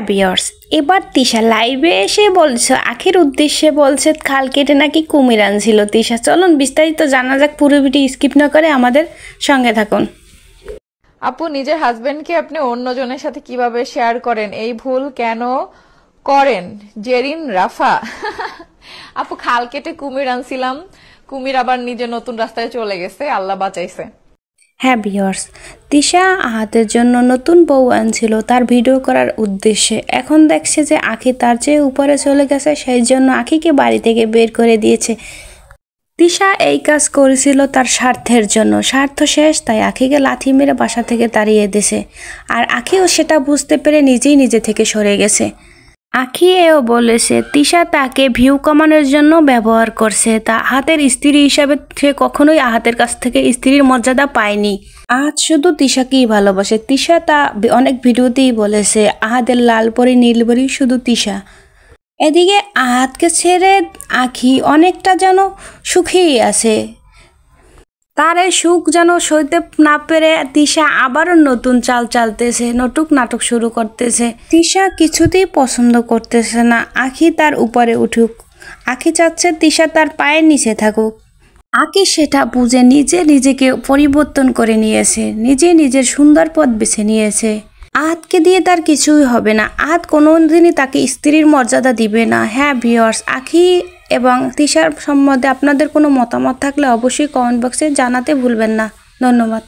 হ্যাঁ ভিউয়ার্স, এবার তিশা লাইভে এসে বলছে আখির উদ্দেশ্যে বলছে খাল কেটে নাকি কুমির আনছিল তিশা। চলুন বিস্তারিত জানা যাক, পুরো ভিডিও স্কিপ না করে আমাদের সঙ্গে থাকুন। আপু, নিজের হাজবেন্ডকে আপনি অন্যজনের সাথে কিভাবে শেয়ার করেন, এই ভুল কেন করেন? জেরিন রাফা। আপু, খাল কেটে কুমির আনছিলাম, কুমির আবার নিজে নতুন রাস্তায় চলে গেছে, আল্লাহ বাঁচাইছে। হ্যাঁ ভিউয়ার্স, তিশা আহাতের জন্য নতুন বউ আনছিল তার ভিডিও করার উদ্দেশ্যে। এখন দেখছে যে আখি তার চেয়ে উপরে চলে গেছে, সেই জন্য আখিকে বাড়ি থেকে বের করে দিয়েছে। তিশা এই কাজ করেছিল তার স্বার্থের জন্য, স্বার্থ শেষ তাই আখিকে লাথি মেরে বাসা থেকে তাড়িয়ে দিয়েছে। আর আখিও সেটা বুঝতে পেরে নিজেই নিজে থেকে সরে গেছে। আখি এও বলেছে তিশা তাকে ভিউ কমানোর জন্য ব্যবহার করছে, তা আহাতের স্ত্রী হিসাবে সে কখনোই আহাতের কাছ থেকে স্ত্রীর মর্যাদা পায়নি। আহাত শুধু তিশাকেই ভালোবাসে। তিশা তা অনেক ভিডিওতেই বলেছে আহাদের লাল পরি নীল পরি শুধু তিশা। এদিকে আহাতকে ছেড়ে আখি অনেকটা যেন সুখেই আছে। তার এই সুখ যেন সইতে না পেরে তিশা আবারও নতুন চাল চালতেছে, নাটক শুরু করতেছে। তিশা কিছুতেই পছন্দ করতেছে না আখি তার উপরে উঠুক। আখি চাচ্ছে তিশা তার পায়ের নিচে থাকুক। আখি সেটা বুঝে নিজেকে পরিবর্তন করে নিয়েছে, নিজের সুন্দর পথ বেছে নিয়েছে। আহাতকে দিয়ে তার কিছুই হবে না, আহাত কোনোদিনই তাকে স্ত্রীর মর্যাদা দিবে না। হ্যাঁ ভিউয়ার্স, আখি এবং তিশার সম্বন্ধে আপনাদের কোনো মতামত থাকলে অবশ্যই কমেন্ট বক্সে জানাতে ভুলবেন না। ধন্যবাদ।